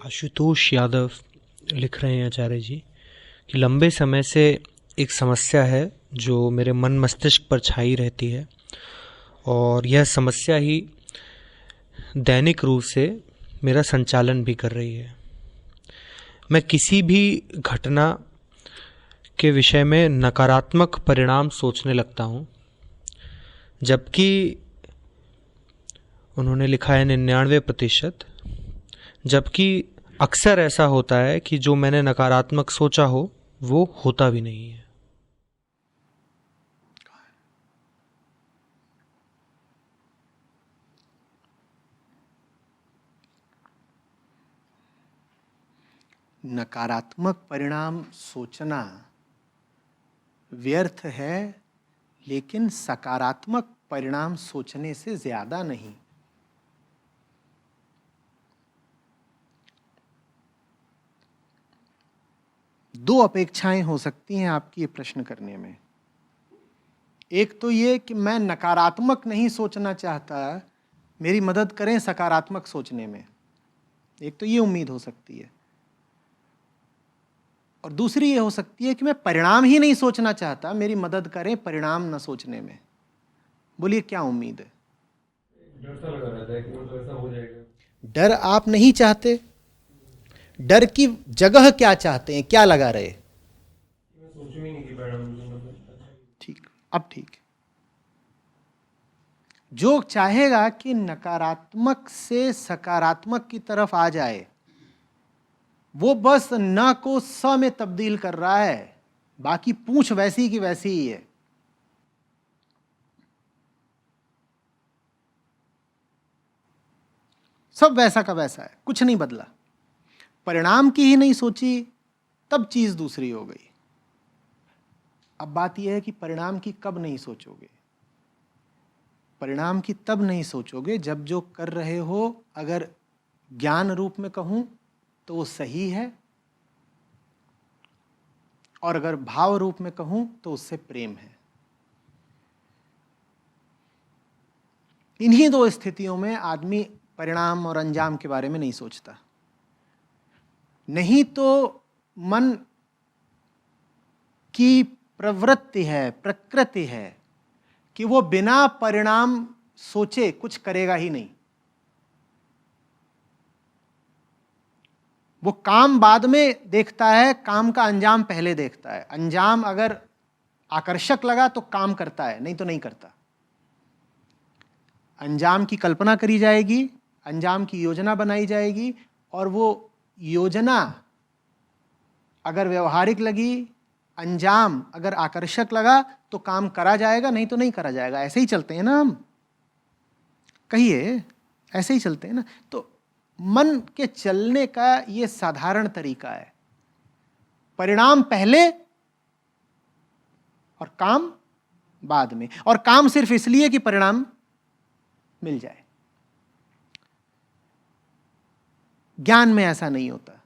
आशुतोष यादव लिख रहे हैं आचार्य जी कि लंबे समय से एक समस्या है जो मेरे मन मस्तिष्क पर छाई रहती है और यह समस्या ही दैनिक रूप से मेरा संचालन भी कर रही है। मैं किसी भी घटना के विषय में नकारात्मक परिणाम सोचने लगता हूँ, जबकि उन्होंने लिखा है 99%, जबकि अक्सर ऐसा होता है कि जो मैंने नकारात्मक सोचा हो वो होता भी नहीं है। नकारात्मक परिणाम सोचना व्यर्थ है, लेकिन सकारात्मक परिणाम सोचने से ज्यादा नहीं। दो अपेक्षाएं हो सकती हैं आपकी ये प्रश्न करने में। एक तो ये कि मैं नकारात्मक नहीं सोचना चाहता, मेरी मदद करें सकारात्मक सोचने में। एक तो ये उम्मीद हो सकती है, और दूसरी ये हो सकती है कि मैं परिणाम ही नहीं सोचना चाहता, मेरी मदद करें परिणाम न सोचने में। बोलिए क्या उम्मीद है? डर सा लगा रहता है कि मतलब ऐसा हो जाएगा। डर आप नहीं चाहते, डर की जगह क्या चाहते हैं, क्या लगा रहे? मैं सोचूं ही नहीं कि परिणाम मतलब ठीक, अब ठीक। जो चाहेगा कि नकारात्मक से सकारात्मक की तरफ आ जाए, वो बस न को स में तब्दील कर रहा है, बाकी पूंछ वैसी की वैसी ही है। सब वैसा का वैसा है, कुछ नहीं बदला। परिणाम की ही नहीं सोची, तब चीज दूसरी हो गई। अब बात यह है कि परिणाम की कब नहीं सोचोगे। परिणाम की तब नहीं सोचोगे जब जो कर रहे हो, अगर ज्ञान रूप में कहूं तो वो सही है, और अगर भाव रूप में कहूं तो उससे प्रेम है। इन्हीं दो स्थितियों में आदमी परिणाम और अंजाम के बारे में नहीं सोचता। नहीं तो मन की प्रवृत्ति है, प्रकृति है कि वो बिना परिणाम सोचे कुछ करेगा ही नहीं। वो काम बाद में देखता है, काम का अंजाम पहले देखता है। अंजाम अगर आकर्षक लगा तो काम करता है, नहीं तो नहीं करता। अंजाम की कल्पना करी जाएगी, अंजाम की योजना बनाई जाएगी, और वो योजना अगर व्यवहारिक लगी, अंजाम अगर आकर्षक लगा तो काम करा जाएगा, नहीं तो नहीं करा जाएगा। ऐसे ही चलते हैं ना हम, कहिए, ऐसे ही चलते हैं ना। तो मन के चलने का ये साधारण तरीका है, परिणाम पहले और काम बाद में, और काम सिर्फ इसलिए कि परिणाम मिल जाए। ज्ञान में ऐसा नहीं होता।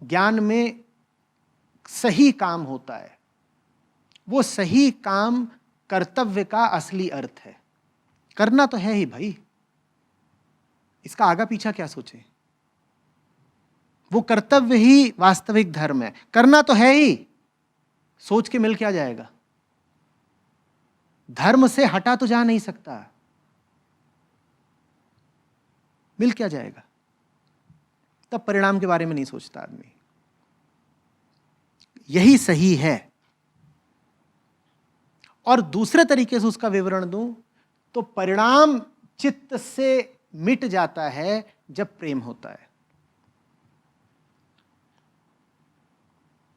ज्ञान में सही काम होता है, वो सही काम कर्तव्य का असली अर्थ है। करना तो है ही भाई, इसका आगा पीछा क्या सोचे। वो कर्तव्य ही वास्तविक धर्म है, करना तो है ही। सोच के मिल क्या जाएगा? धर्म से हटा तो जा नहीं सकता, मिल क्या जाएगा? तब परिणाम के बारे में नहीं सोचता आदमी। यही सही है। और दूसरे तरीके से उसका विवरण दूं तो परिणाम चित्त से मिट जाता है जब प्रेम होता है।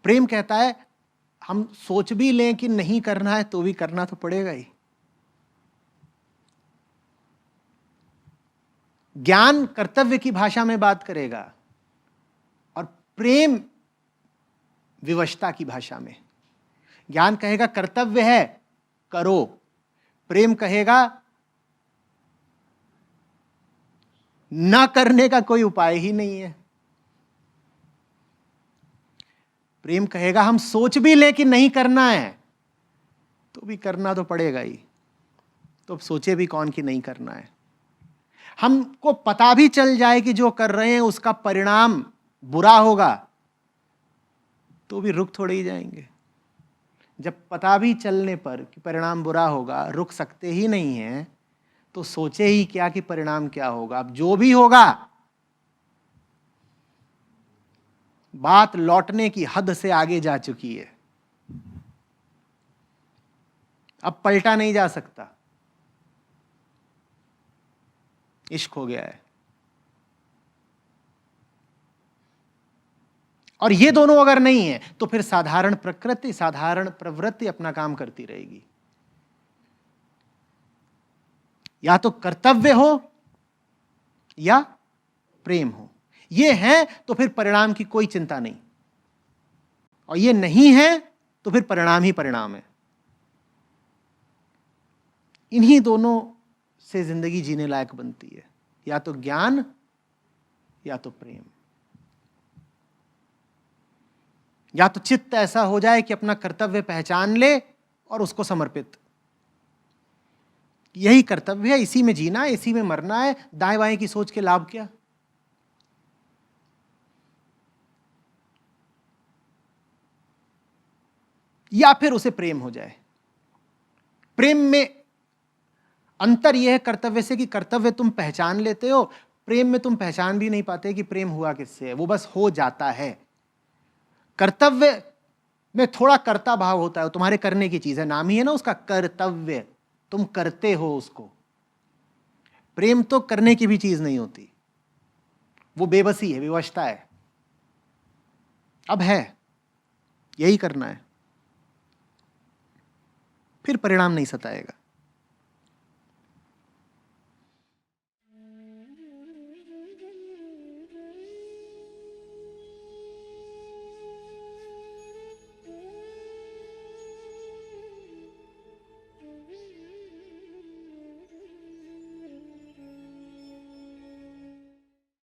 प्रेम कहता है हम सोच भी लें कि नहीं करना है तो भी करना तो पड़ेगा ही। ज्ञान कर्तव्य की भाषा में बात करेगा, और प्रेम विवशता की भाषा में। ज्ञान कहेगा कर्तव्य है, करो। प्रेम कहेगा ना करने का कोई उपाय ही नहीं है। प्रेम कहेगा हम सोच भी लें कि नहीं करना है तो भी करना तो पड़ेगा ही। तो अब सोचे भी कौन कि नहीं करना है। हमको पता भी चल जाए कि जो कर रहे हैं उसका परिणाम बुरा होगा, तो भी रुक थोड़े ही जाएंगे। जब पता भी चलने पर कि परिणाम बुरा होगा, रुक सकते ही नहीं हैं, तो सोचे ही क्या कि परिणाम क्या होगा। अब जो भी होगा, बात लौटने की हद से आगे जा चुकी है, अब पलटा नहीं जा सकता। इश्क हो गया है। और ये दोनों अगर नहीं है तो फिर साधारण प्रकृति, साधारण प्रवृत्ति अपना काम करती रहेगी। या तो कर्तव्य हो या प्रेम हो। ये है तो फिर परिणाम की कोई चिंता नहीं, और ये नहीं है तो फिर परिणाम ही परिणाम है। इन्हीं दोनों से जिंदगी जीने लायक बनती है, या तो ज्ञान या तो प्रेम। या तो चित्त ऐसा हो जाए कि अपना कर्तव्य पहचान ले और उसको समर्पित, यही कर्तव्य है, इसी में जीना है, इसी में मरना है, दाएं बाएं की सोच के लाभ क्या। या फिर उसे प्रेम हो जाए। प्रेम में अंतर यह है कर्तव्य से कि कर्तव्य तुम पहचान लेते हो, प्रेम में तुम पहचान भी नहीं पाते कि प्रेम हुआ किससे है, वो बस हो जाता है। कर्तव्य में थोड़ा कर्ता भाव होता है, तुम्हारे करने की चीज है, नाम ही है ना उसका कर्तव्य, तुम करते हो उसको। प्रेम तो करने की भी चीज नहीं होती, वो बेबसी है, विवशता है। अब है यही करना है, फिर परिणाम नहीं सताएगा।